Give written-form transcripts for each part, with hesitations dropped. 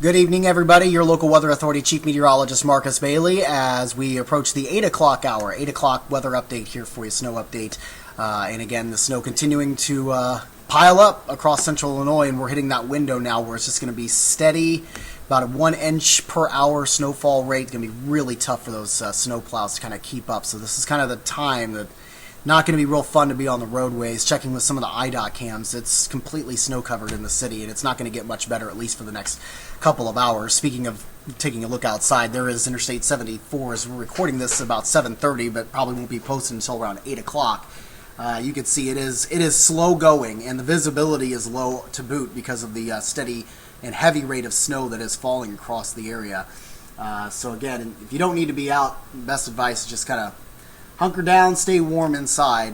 Good evening, everybody. Your local weather authority chief meteorologist Marcus Bailey as we approach the 8 o'clock hour. 8 o'clock weather update here for you, snow update. And again, the snow continuing to pile up across central Illinois, and we're hitting that window now where it's just going to be steady, about a 1 inch per hour snowfall rate. It's going to be really tough for those snow plows to kind of keep up. So this is kind of the time that not going to be real fun to be on the roadways. Checking with some of the IDOT cams, it's completely snow covered in the city, and it's not going to get much better, at least for the next couple of hours. Speaking of taking a look outside, there is Interstate 74 as we're recording this about 7:30, but probably won't be posted until around 8 o'clock. You can see it is slow going, and the visibility is low to boot because of the steady and heavy rate of snow that is falling across the area. So again, if you don't need to be out, best advice is just kind of hunker down, stay warm inside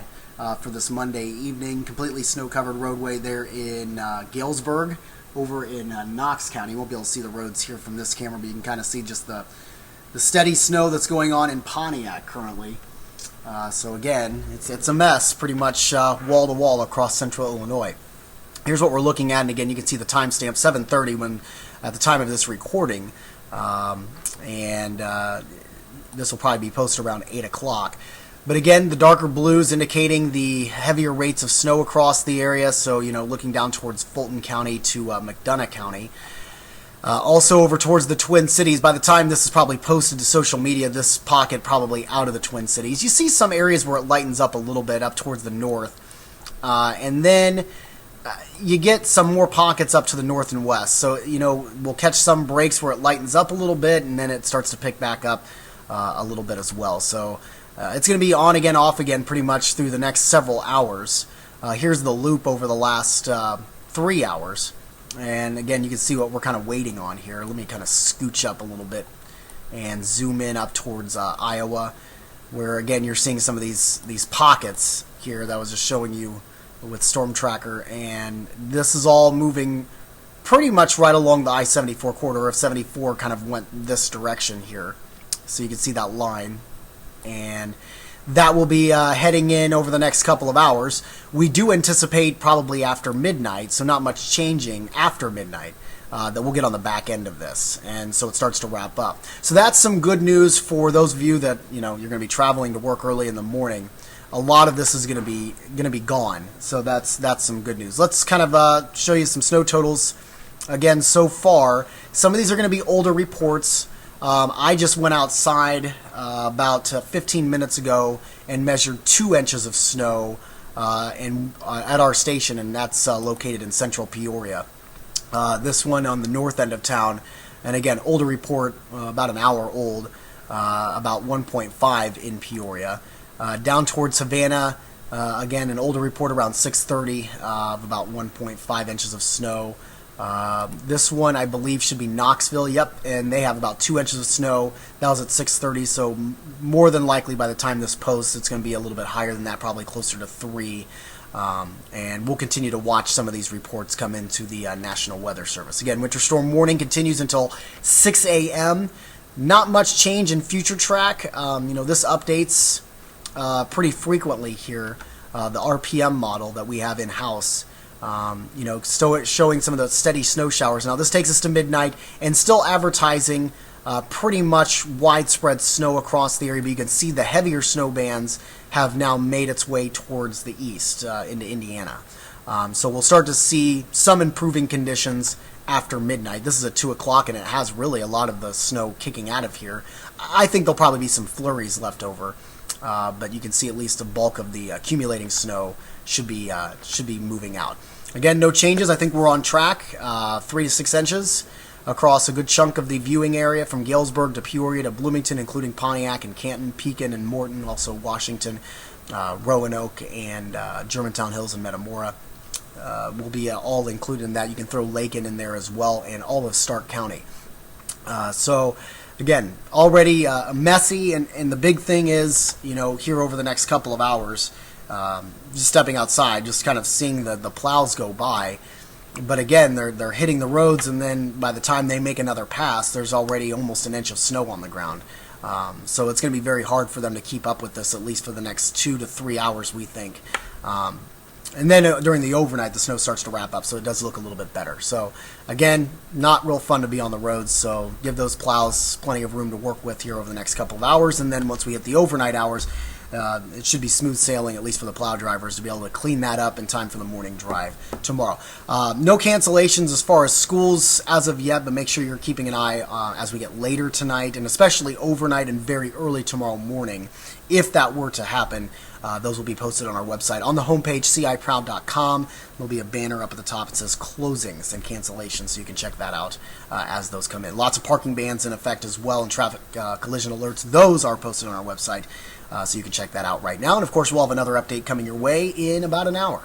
for this Monday evening. Completely snow-covered roadway there in Galesburg, over in Knox County. You won't be able to see the roads here from this camera, but you can kind of see just the steady snow that's going on in Pontiac currently. So again, it's a mess, pretty much wall-to-wall across central Illinois. Here's what we're looking at, and again, you can see the timestamp, 7:30 when at the time of this recording, this will probably be posted around 8 o'clock. But again, the darker blues indicating the heavier rates of snow across the area, so, looking down towards Fulton County to McDonough County. Also over towards the Twin Cities. By the time this is probably posted to social media, this pocket probably out of the Twin Cities. You see some areas where it lightens up a little bit up towards the north. And then you get some more pockets up to the north and west. So, we'll catch some breaks where it lightens up a little bit, and then it starts to pick back up a little bit as well. So it's going to be on again, off again pretty much through the next several hours. Here's the loop over the last 3 hours. And again, you can see what we're kind of waiting on here. Let me kind of scooch up a little bit and zoom in up towards Iowa, where again you're seeing some of these pockets here that I was just showing you with Storm Tracker. And this is all moving pretty much right along the I-74 corridor. If 74 kind of went this direction here. So you can see that line, and that will be heading in over the next couple of hours. We do anticipate probably after midnight, so not much changing after midnight, that we'll get on the back end of this, and so it starts to wrap up. So that's some good news for those of you that you're going to be traveling to work early in the morning. A lot of this is going to be gone, so that's some good news. Let's kind of show you some snow totals again so far. Some of these are going to be older reports. I just went outside about 15 minutes ago and measured 2 inches of snow at our station, and that's located in central Peoria. This one on the north end of town, and again, older report, about an hour old, about 1.5 in Peoria. Down towards Savannah, again, an older report around 6:30 of about 1.5 inches of snow. This one, I believe, should be Knoxville. Yep, and they have about 2 inches of snow. That was at 6:30, so more than likely by the time this posts, it's going to be a little bit higher than that, probably closer to 3. And we'll continue to watch some of these reports come into the National Weather Service. Again, winter storm warning continues until 6 a.m. Not much change in future track. This updates pretty frequently here. The RPM model that we have in-house. Still showing some of the steady snow showers. Now this takes us to midnight and still advertising pretty much widespread snow across the area, but you can see the heavier snow bands have now made its way towards the east into Indiana. So we'll start to see some improving conditions after midnight. This is at 2 o'clock, and it has really a lot of the snow kicking out of here. I think there'll probably be some flurries left over, but you can see at least the bulk of the accumulating snow should be moving out. Again, no changes. I think we're on track. 3 to 6 inches across a good chunk of the viewing area from Galesburg to Peoria to Bloomington, including Pontiac and Canton, Pekin and Morton, also Washington, Roanoke, and Germantown Hills and Metamora will be all included in that. You can throw Lakin in there as well, and all of Stark County. So again, already messy, and the big thing is, here over the next couple of hours, just stepping outside, just kind of seeing the plows go by. But again, they're hitting the roads, and then by the time they make another pass, there's already almost an inch of snow on the ground. So it's going to be very hard for them to keep up with this, at least for the next 2 to 3 hours, we think. And then during the overnight, the snow starts to wrap up, so it does look a little bit better. So, again, not real fun to be on the roads, so give those plows plenty of room to work with here over the next couple of hours. And then once we hit the overnight hours, it should be smooth sailing, at least for the plow drivers, to be able to clean that up in time for the morning drive tomorrow. No cancellations as far as schools as of yet, but make sure you're keeping an eye as we get later tonight, and especially overnight and very early tomorrow morning. If that were to happen, those will be posted on our website. On the homepage, ciproud.com, there'll be a banner up at the top. It says closings and cancellations, so you can check that out as those come in. Lots of parking bans in effect as well, and traffic collision alerts. Those are posted on our website, so you can check that out right now. And, of course, we'll have another update coming your way in about an hour.